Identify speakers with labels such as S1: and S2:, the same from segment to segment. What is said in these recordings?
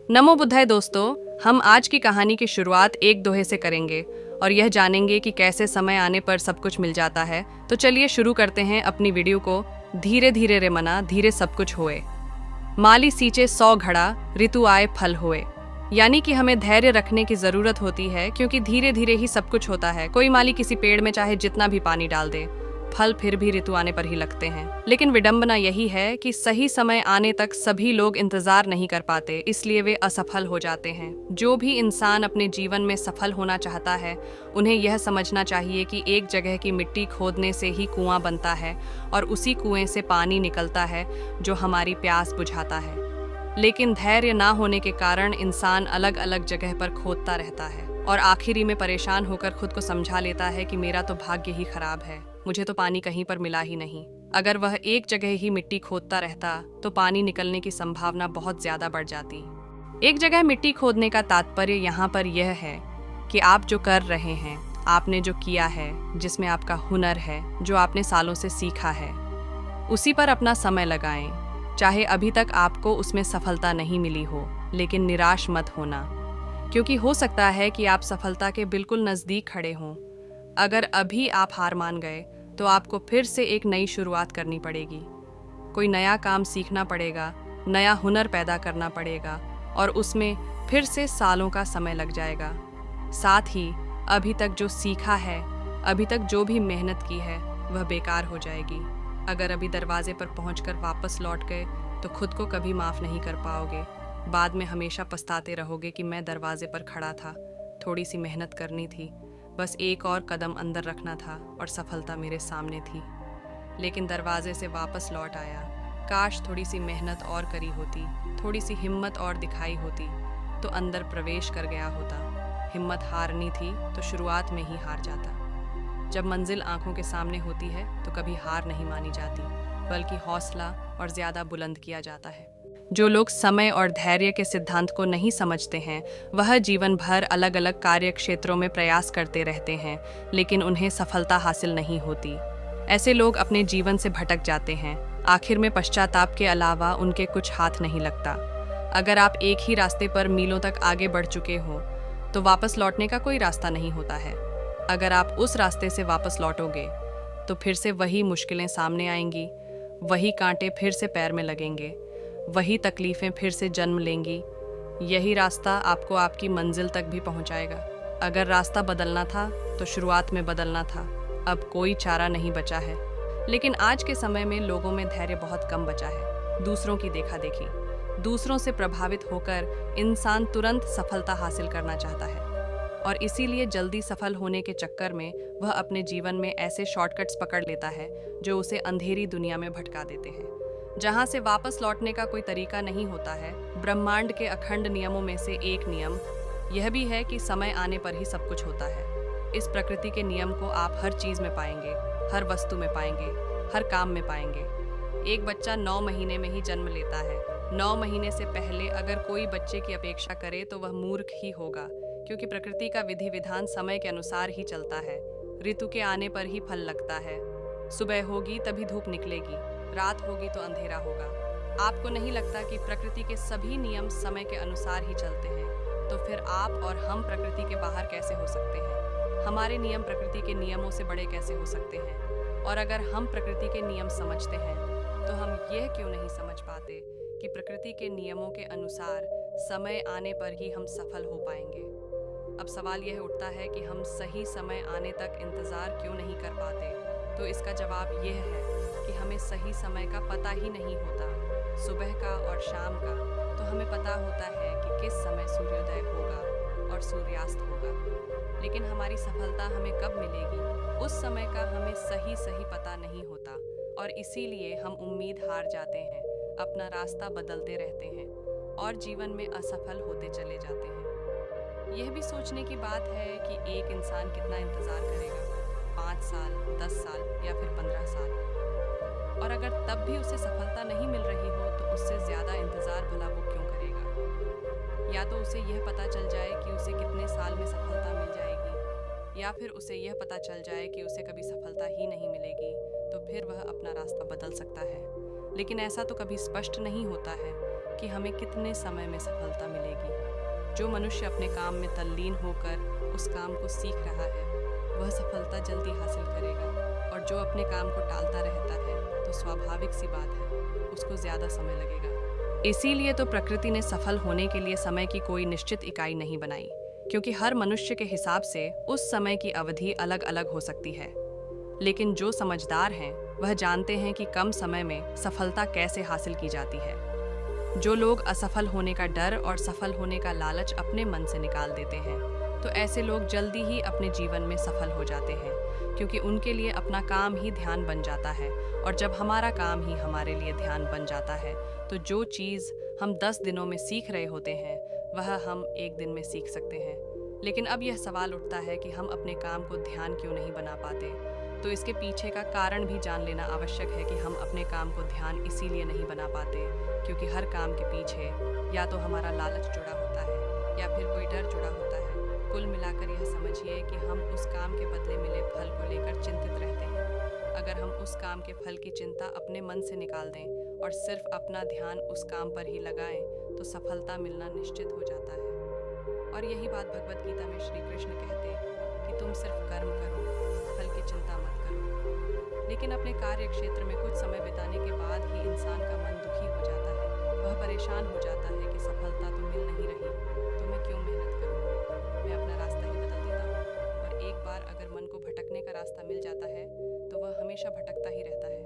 S1: नमो बुद्धाय दोस्तों। हम आज की कहानी की शुरुआत एक दोहे से करेंगे और यह जानेंगे कि कैसे समय आने पर सब कुछ मिल जाता है। तो चलिए शुरू करते हैं अपनी वीडियो को। धीरे धीरे रे मना, धीरे सब कुछ होए। माली सींचे 100 घड़ा, ऋतु आए फल होए। यानी कि हमें धैर्य रखने की जरूरत होती है, क्योंकि धीरे धीरे ही सब कुछ होता है। कोई माली किसी पेड़ में चाहे जितना भी पानी डाल दे, फल फिर भी ऋतु आने पर ही लगते हैं। लेकिन विडंबना यही है कि सही समय आने तक सभी लोग इंतजार नहीं कर पाते, इसलिए वे असफल हो जाते हैं। जो भी इंसान अपने जीवन में सफल होना चाहता है, उन्हें यह समझना चाहिए कि एक जगह की मिट्टी खोदने से ही कुआं बनता है और उसी कुएं से पानी निकलता है जो हमारी प्यास बुझाता है। लेकिन धैर्य ना होने के कारण इंसान अलग अलग जगह पर खोदता रहता है और आखिरी में परेशान होकर खुद को समझा लेता है कि मेरा तो भाग्य ही खराब है, मुझे तो पानी कहीं पर मिला ही नहीं। अगर वह एक जगह ही मिट्टी खोदता रहता तो पानी निकलने की संभावना बहुत ज्यादा बढ़ जाती। एक जगह मिट्टी खोदने का तात्पर्य यहाँ पर यह है कि आप जो कर रहे हैं, आपने जो किया है, जिसमें आपका हुनर है, जो आपने सालों से सीखा है, उसी पर अपना समय लगाएं। चाहे अभी तक आपको उसमें सफलता नहीं मिली हो, लेकिन निराश मत होना, क्योंकि हो सकता है कि आप सफलता के बिल्कुल नज़दीक खड़े हों। अगर अभी आप हार मान गए तो आपको फिर से एक नई शुरुआत करनी पड़ेगी। कोई नया काम सीखना पड़ेगा, नया हुनर पैदा करना पड़ेगा और उसमें फिर से सालों का समय लग जाएगा। साथ ही अभी तक जो सीखा है, अभी तक जो भी मेहनत की है, वह बेकार हो जाएगी। अगर अभी दरवाजे पर पहुंचकर वापस लौट गए तो खुद को कभी माफ़ नहीं कर पाओगे। बाद में हमेशा पछताते रहोगे कि मैं दरवाजे पर खड़ा था, थोड़ी सी मेहनत करनी थी, बस एक और कदम अंदर रखना था और सफलता मेरे सामने थी। लेकिन दरवाजे से वापस लौट आया। काश थोड़ी सी मेहनत और करी होती, थोड़ी सी हिम्मत और दिखाई होती तो अंदर प्रवेश कर गया होता। हिम्मत हारनी थी तो शुरुआत में ही हार जाता। जब मंजिल आंखों के सामने होती है तो कभी हार नहीं मानी जाती, बल्कि हौसला और ज़्यादा बुलंद किया जाता है। जो लोग समय और धैर्य के सिद्धांत को नहीं समझते हैं, वह जीवन भर अलग अलग कार्य क्षेत्रों में प्रयास करते रहते हैं, लेकिन उन्हें सफलता हासिल नहीं होती। ऐसे लोग अपने जीवन से भटक जाते हैं। आखिर में पश्चाताप के अलावा उनके कुछ हाथ नहीं लगता। अगर आप एक ही रास्ते पर मीलों तक आगे बढ़ चुके हो तो वापस लौटने का कोई रास्ता नहीं होता है। अगर आप उस रास्ते से वापस लौटोगे तो फिर से वही मुश्किलें सामने आएंगी, वही कांटे फिर से पैर में लगेंगे, वही तकलीफ़ें फिर से जन्म लेंगी। यही रास्ता आपको आपकी मंजिल तक भी पहुंचाएगा। अगर रास्ता बदलना था तो शुरुआत में बदलना था। अब कोई चारा नहीं बचा है। लेकिन आज के समय में लोगों में धैर्य बहुत कम बचा है। दूसरों की देखा देखी, दूसरों से प्रभावित होकर इंसान तुरंत सफलता हासिल करना चाहता है और इसीलिए जल्दी सफल होने के चक्कर में वह अपने जीवन में ऐसे शॉर्टकट्स पकड़ लेता है जो उसे अंधेरी दुनिया में भटका देते हैं, जहां से वापस लौटने का कोई तरीका नहीं होता है। ब्रह्मांड के अखंड नियमों में से एक नियम यह भी है कि समय आने पर ही सब कुछ होता है। इस प्रकृति के नियम को आप हर चीज़ में पाएंगे, हर वस्तु में पाएंगे, हर काम में पाएंगे। एक बच्चा 9 महीने में ही जन्म लेता है। 9 महीने से पहले अगर कोई बच्चे की अपेक्षा करे तो वह मूर्ख ही होगा, क्योंकि प्रकृति का विधि विधान समय के अनुसार ही चलता है। ऋतु के आने पर ही फल लगता है। सुबह होगी तभी धूप निकलेगी, रात होगी तो अंधेरा होगा। आपको नहीं लगता कि प्रकृति के सभी नियम समय के अनुसार ही चलते हैं? तो फिर आप और हम प्रकृति के बाहर कैसे हो सकते हैं? हमारे नियम प्रकृति के नियमों से बड़े कैसे हो सकते हैं? और अगर हम प्रकृति के नियम समझते हैं तो हम यह क्यों नहीं समझ पाते कि प्रकृति के नियमों के अनुसार समय आने पर ही हम सफल हो पाएंगे? अब सवाल यह उठता है कि हम सही समय आने तक इंतज़ार क्यों नहीं कर पाते? तो इसका जवाब यह है कि हमें सही समय का पता ही नहीं होता। सुबह का और शाम का तो हमें पता होता है कि किस समय सूर्योदय होगा और सूर्यास्त होगा, लेकिन हमारी सफलता हमें कब मिलेगी, उस समय का हमें सही पता नहीं होता और इसीलिए हम उम्मीद हार जाते हैं, अपना रास्ता बदलते रहते हैं और जीवन में असफल होते चले जाते हैं। यह भी सोचने की बात है कि एक इंसान कितना इंतज़ार करेगा, 5 साल, 10 साल या फिर 15 साल, और अगर तब भी उसे सफलता नहीं मिल रही हो तो उससे ज़्यादा इंतज़ार भला वो क्यों करेगा? या तो उसे यह पता चल जाए कि उसे कितने साल में सफलता मिल जाएगी, या फिर उसे यह पता चल जाए कि उसे कभी सफलता ही नहीं मिलेगी, तो फिर वह अपना रास्ता बदल सकता है। लेकिन ऐसा तो कभी स्पष्ट नहीं होता है। कि हमें कितने समय में सफलता मिलेगी। जो मनुष्य अपने काम में तल्लीन होकर उस काम को सीख रहा है वह सफलता जल्दी हासिल करेगा, और जो अपने काम को टालता रहता है तो स्वाभाविक सी बात है उसको ज़्यादा समय लगेगा। इसीलिए तो प्रकृति ने सफल होने के लिए समय की कोई निश्चित इकाई नहीं बनाई, क्योंकि हर मनुष्य के हिसाब से उस समय की अवधि अलग अलग हो सकती है। लेकिन जो समझदार हैं वह जानते हैं कि कम समय में सफलता कैसे हासिल की जाती है। जो लोग असफल होने का डर और सफल होने का लालच अपने मन से निकाल देते हैं, तो ऐसे लोग जल्दी ही अपने जीवन में सफल हो जाते हैं, क्योंकि उनके लिए अपना काम ही ध्यान बन जाता है। और जब हमारा काम ही हमारे लिए ध्यान बन जाता है तो जो चीज़ हम 10 दिनों में सीख रहे होते हैं वह हम एक दिन में सीख सकते हैं। लेकिन अब यह सवाल उठता है कि हम अपने काम को ध्यान क्यों नहीं बना पाते। तो इसके पीछे का कारण भी जान लेना आवश्यक है कि हम अपने काम को ध्यान इसीलिए नहीं बना पाते क्योंकि हर काम के पीछे या तो हमारा लालच जुड़ा होता है या फिर कोई डर जुड़ा होता है। कुल मिलाकर यह समझिए कि हम उस काम के बदले मिले फल को लेकर चिंतित रहते हैं। अगर हम उस काम के फल की चिंता अपने मन से निकाल दें और सिर्फ अपना ध्यान उस काम पर ही लगाएं तो सफलता मिलना निश्चित हो जाता है। और यही बात भगवत गीता में श्री कृष्ण कहते कि तुम सिर्फ कर्म करो, फल की चिंता मत करो। लेकिन अपने कार्य क्षेत्र में कुछ समय बिताने के बाद ही इंसान का मन दुखी हो जाता है। वह परेशान हो जाता है कि सफलता तो मिल नहीं रही, तो मैं क्यों मेहनत करूं? मैं अपना रास्ता ही बदल देता हूँ। और एक बार अगर मन को भटकने का रास्ता मिल जाता है तो वह हमेशा भटकता ही रहता है।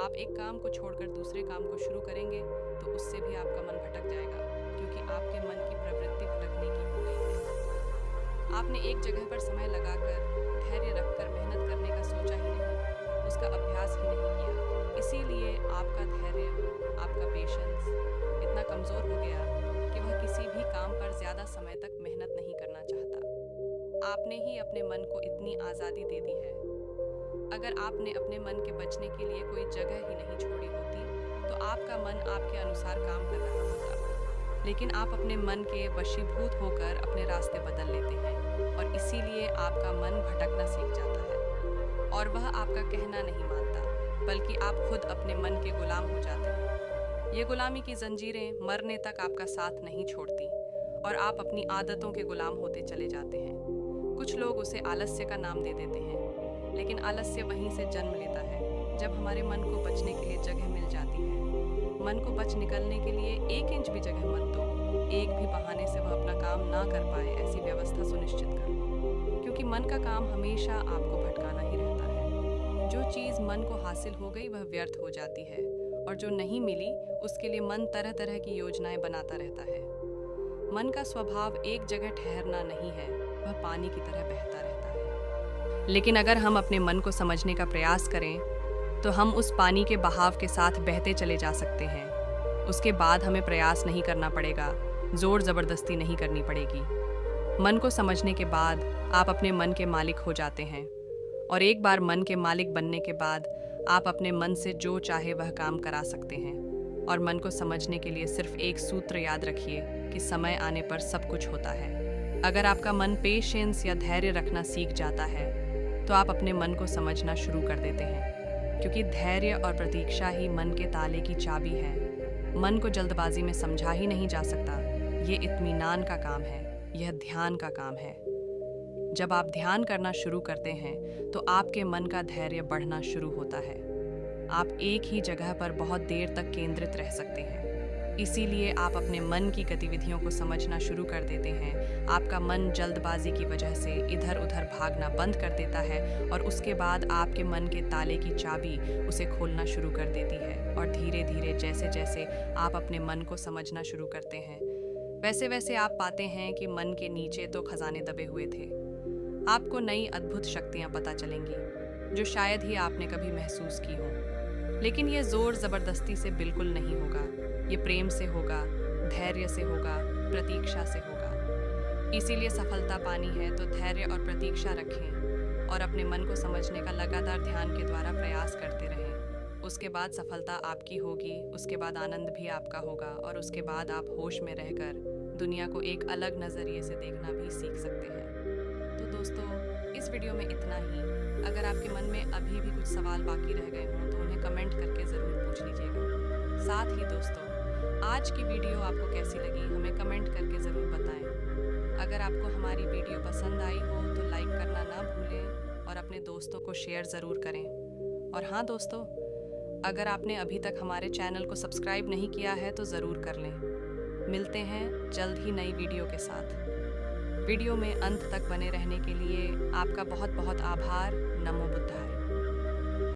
S1: आप एक काम को छोड़कर दूसरे काम को शुरू करेंगे तो उससे भी आपका मन भटक जाएगा, क्योंकि आपके मन की प्रवृत्ति भटकने की हो गई है। आपने एक जगह पर समय लगाकर धैर्य रखकर मेहनत करने का सोचा ही नहीं, उसका अभ्यास ही नहीं किया। इसीलिए आपका धैर्य, आपका पेशेंस इतना कमज़ोर हो गया कि वह किसी भी काम पर ज़्यादा समय तक मेहनत नहीं करना चाहता। आपने ही अपने मन को इतनी आज़ादी दे दी है। अगर आपने अपने मन के बचने के लिए कोई जगह ही नहीं छोड़ी होती तो आपका मन आपके अनुसार काम कर रहा होता। लेकिन आप अपने मन के वशीभूत होकर अपने रास्ते बदल लेते हैं और इसीलिए आपका मन भटकना सीख जाता है और वह आपका कहना नहीं मानता, बल्कि आप खुद अपने मन के गुलाम हो जाते हैं। ये गुलामी की जंजीरें मरने तक आपका साथ नहीं छोड़ती और आप अपनी आदतों के गुलाम होते चले जाते हैं। कुछ लोग उसे आलस्य का नाम दे देते हैं, लेकिन आलस्य वहीं से जन्म लेता है जब हमारे मन को बचने के लिए जगह मिल जाती है। मन को बच निकलने के लिए 1 इंच भी जगह मत दो। एक भी बहाने से वह अपना काम ना कर पाए ऐसी व्यवस्था सुनिश्चित करो, क्योंकि मन का काम हमेशा आपको भटकाना ही रहता है। जो चीज़ मन को हासिल हो गई वह व्यर्थ हो जाती है और जो नहीं मिली उसके लिए मन तरह तरह की योजनाएं बनाता रहता है। मन का स्वभाव एक जगह ठहरना नहीं है, वह पानी की तरह बहता रहता है। लेकिन अगर हम अपने मन को समझने का प्रयास करें तो हम उस पानी के बहाव के साथ बहते चले जा सकते हैं। उसके बाद हमें प्रयास नहीं करना पड़ेगा, जोर ज़बरदस्ती नहीं करनी पड़ेगी। मन को समझने के बाद आप अपने मन के मालिक हो जाते हैं और एक बार मन के मालिक बनने के बाद आप अपने मन से जो चाहे वह काम करा सकते हैं। और मन को समझने के लिए सिर्फ एक सूत्र याद रखिए कि समय आने पर सब कुछ होता है। अगर आपका मन पेशेंस या धैर्य रखना सीख जाता है तो आप अपने मन को समझना शुरू कर देते हैं, क्योंकि धैर्य और प्रतीक्षा ही मन के ताले की चाबी है। मन को जल्दबाजी में समझा ही नहीं जा सकता। ये इत्मीनान का काम है, यह ध्यान का काम है। जब आप ध्यान करना शुरू करते हैं तो आपके मन का धैर्य बढ़ना शुरू होता है। आप एक ही जगह पर बहुत देर तक केंद्रित रह सकते हैं। इसीलिए आप अपने मन की गतिविधियों को समझना शुरू कर देते हैं। आपका मन जल्दबाजी की वजह से इधर उधर भागना बंद कर देता है और उसके बाद आपके मन के ताले की चाबी उसे खोलना शुरू कर देती है। और धीरे धीरे जैसे जैसे आप अपने मन को समझना शुरू करते हैं वैसे वैसे आप पाते हैं कि मन के नीचे तो खजाने दबे हुए थे। आपको नई अद्भुत शक्तियाँ पता चलेंगी जो शायद ही आपने कभी महसूस की हो। लेकिन ये जोर ज़बरदस्ती से बिल्कुल नहीं होगा, ये प्रेम से होगा, धैर्य से होगा, प्रतीक्षा से होगा। इसीलिए सफलता पानी है तो धैर्य और प्रतीक्षा रखें और अपने मन को समझने का लगातार ध्यान के द्वारा प्रयास करते रहें। उसके बाद सफलता आपकी होगी, उसके बाद आनंद भी आपका होगा और उसके बाद आप होश में रहकर दुनिया को एक अलग नज़रिए से देखना भी सीख सकते हैं। तो दोस्तों, इस वीडियो में इतना ही। अगर आपके मन में अभी भी कुछ सवाल बाकी रह गए हों तो उन्हें कमेंट करके ज़रूर पूछ लीजिएगा। साथ ही दोस्तों, आज की वीडियो आपको कैसी लगी हमें कमेंट करके ज़रूर बताएं। अगर आपको हमारी वीडियो पसंद आई हो तो लाइक करना ना भूलें और अपने दोस्तों को शेयर ज़रूर करें। और हाँ दोस्तों, अगर आपने अभी तक हमारे चैनल को सब्सक्राइब नहीं किया है तो ज़रूर कर लें। मिलते हैं जल्द ही नई वीडियो के साथ। वीडियो में अंत तक बने रहने के लिए आपका बहुत बहुत आभार। नमो बुद्धाय।